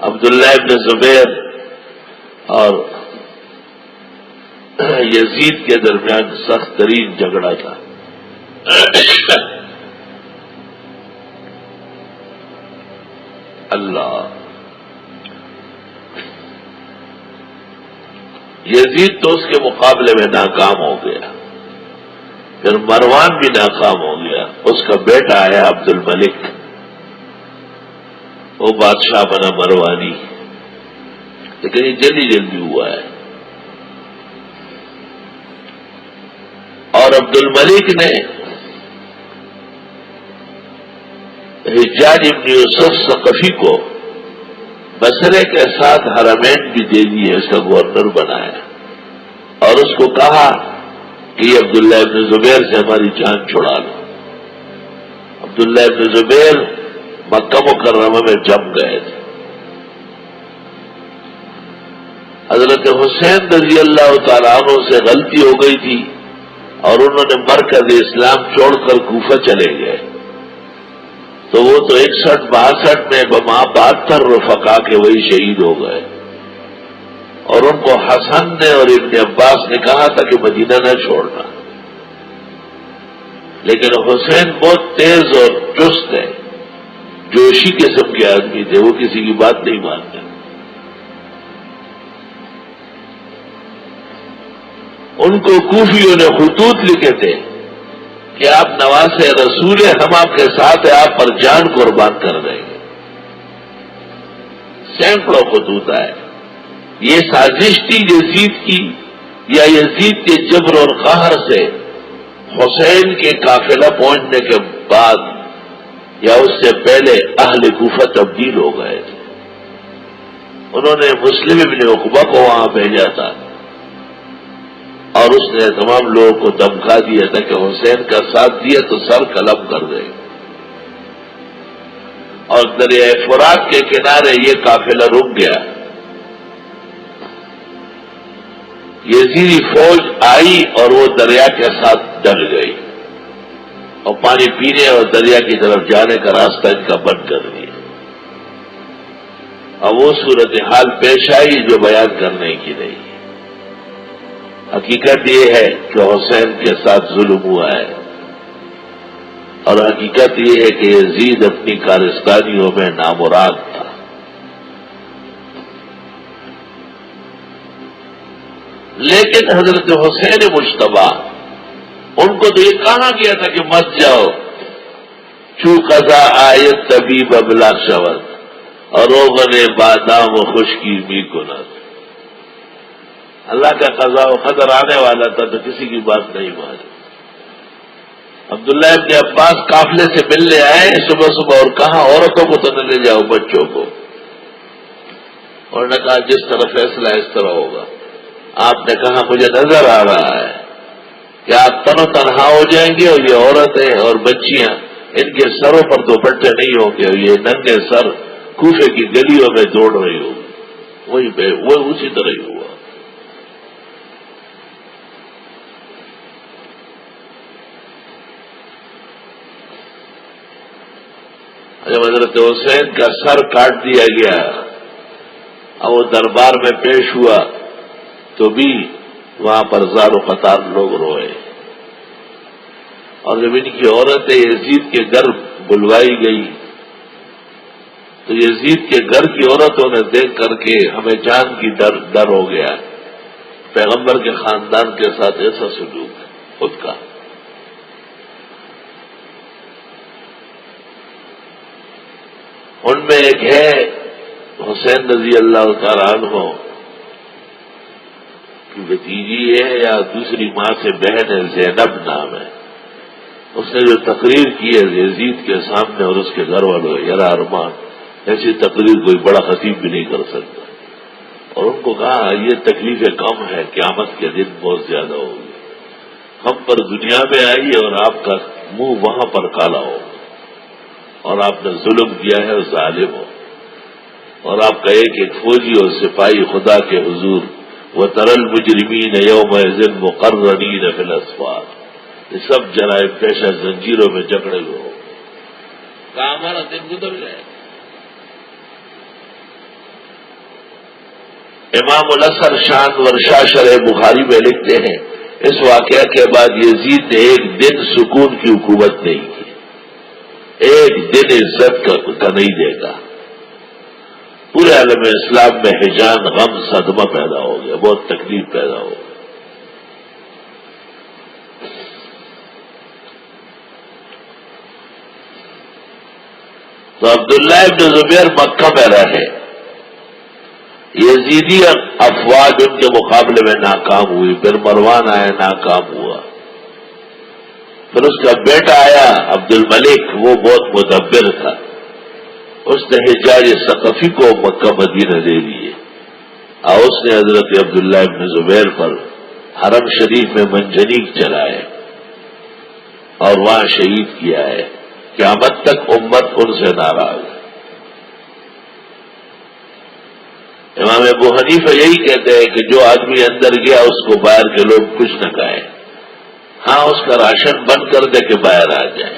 عبداللہ ابن زبیر اور یزید کے درمیان سخت ترین جھگڑا تھا. اللہ، یزید تو اس کے مقابلے میں ناکام ہو گیا، پھر مروان بھی ناکام ہو گیا. اس کا بیٹا آیا عبد الملک، وہ بادشاہ بنا مروانی، لیکن یہ جلدی جلدی ہوا ہے. اور عبد الملک نے حجاج ابن یوسف ثقفی کو بصرے کے ساتھ حرمین بھی دے دیے، اس کا گورنر بنایا، اور اس کو کہا کہ یہ عبداللہ ابن زبیر سے ہماری جان چھڑا لو. عبداللہ ابن زبیر مکہ مکرمہ میں جم گئے تھے. حضرت حسین رضی اللہ تعالیٰ عنہ سے غلطی ہو گئی تھی اور انہوں نے مرکز اسلام چھوڑ کر کوفہ چلے گئے، تو وہ تو 61-62 میں وہاں 72 رفقا کے وہی شہید ہو گئے. اور ان کو حسن نے اور ابن عباس نے کہا تھا کہ مدینہ نہ چھوڑنا، لیکن حسین بہت تیز اور چست ہے، جوشی قسم کے آدمی تھے، وہ کسی کی بات نہیں مانتے. ان کو کوفیوں نے خطوط لکھے تھے کہ آپ نواز رسول ہیں، ہم آپ کے ساتھ ہیں، آپ پر جان قربان کر دیں گے. سینکڑوں خطوط آئے. یہ سازش تھی یزید کی یا یزید کے جبر اور قہر سے حسین کے قافلہ پہنچنے کے بعد یا اس سے پہلے اہل کوفہ تبدیل ہو گئے تھے. انہوں نے مسلم ابن عقبہ کو وہاں بھیجا تھا اور اس نے تمام لوگوں کو دمکا دیا تھا کہ حسین کا ساتھ دیا تو سر قلم کر دے. اور دریائے فرات کے کنارے یہ قافلہ رک گیا. یزیدی فوج آئی اور وہ دریا کے ساتھ ڈل گئی اور پانی پینے اور دریا کی طرف جانے کا راستہ ان کا بند کر دیا. اب وہ صورتحال پیش آئی جو بیان کرنے کی نہیں. حقیقت یہ ہے کہ حسین کے ساتھ ظلم ہوا ہے، اور حقیقت یہ ہے کہ یزید اپنی کارستانیوں میں نامراد تھا. لیکن حضرت حسین مجتبی ان کو تو یہ کہا گیا تھا کہ مت جاؤ، چو قضا آیت طبیب ابلا شود اور روغن بادام و خشکی بھی کنت. اللہ کا قضا و قدر آنے والا تھا تو کسی کی بات نہیں مانی. عبداللہ ابن عباس قافلے سے ملنے آئے صبح صبح اور کہا عورتوں کو تو نہ لے جاؤ، بچوں کو. اور نے کہا جس طرح فیصلہ اس طرح ہوگا. آپ نے کہا مجھے نظر آ رہا ہے کہ آپ تن و تنہا ہو جائیں گے اور یہ عورتیں اور بچیاں ان کے سروں پر دوپٹے نہیں ہوں گے اور یہ ننگے سر کوفے کی گلیوں میں دوڑ رہی ہوگی. وہ اسی طرح ہی ہوا. جب حضرت حسین کا سر کاٹ دیا گیا اور وہ دربار میں پیش ہوا تو بھی وہاں پر زار و قطار لوگ روئے. اور جب ان کی عورتیں یزید کے گھر بلوائی گئی تو یزید کے گھر کی عورتوں نے دیکھ کر کے ہمیں جان کی ڈر ہو گیا. پیغمبر کے خاندان کے ساتھ ایسا سلوک خود کا. ان میں ایک ہے حسین رضی اللہ تعالیٰ عنہ کی بھتیجی ہے یا دوسری ماں سے بہن ہے، زینب نام ہے. اس نے جو تقریر کی ہے یزید کے سامنے اور اس کے گھر والوں، یار ارمان ایسی تقریر کوئی بڑا خطیب بھی نہیں کر سکتا. اور ان کو کہا یہ تکلیفیں کم ہے، قیامت کے دن بہت زیادہ ہوگی. ہم پر دنیا میں آئی اور آپ کا منہ وہاں پر کالا ہو اور آپ نے ظلم کیا ہے، ظالم ہو. اور آپ کا ایک ایک فوجی اور سپاہی خدا کے حضور وَتَرَى الْمُجْرِمِينَ يَوْمَئِذٍ مُقَرَّنِينَ فِي الْأَصْفَادِ، یہ سب جرائم پیشہ زنجیروں میں جکڑے ہوئے ہو. کہا ہمارا دن گزر جائے. امام الاثر شان ورشا شرح بخاری میں لکھتے ہیں اس واقعہ کے بعد یزید نے ایک دن سکون کی حکومت نہیں کی، ایک دن عزت کا نہیں دے گا۔ پورے عالم اسلام میں ہجان، غم، صدمہ پیدا ہو گیا، بہت تکلیف پیدا ہو گئی۔ تو عبداللہ ابن زبیر مکہ میں رہے، یزیدی افواج ان کے مقابلے میں ناکام ہوئی، پھر مروان آیا، ناکام ہوا، پھر اس کا بیٹا آیا عبد الملک، وہ بہت مدبر تھا، اس نے حجاج ثقفی کو مکہ مدینہ دے دیے، اور اس نے حضرت عبداللہ ابن زبیر پر حرم شریف میں منجنیق چلائے اور وہاں شہید کیا ہے۔ قیامت تک امت ان سے ناراض ہے۔ امام ابو حنیفہ یہی کہتے ہیں کہ جو آدمی اندر گیا اس کو باہر کے لوگ کچھ نہ کہیں، ہاں اس کا راشن بند کر دے کہ باہر آ جائے۔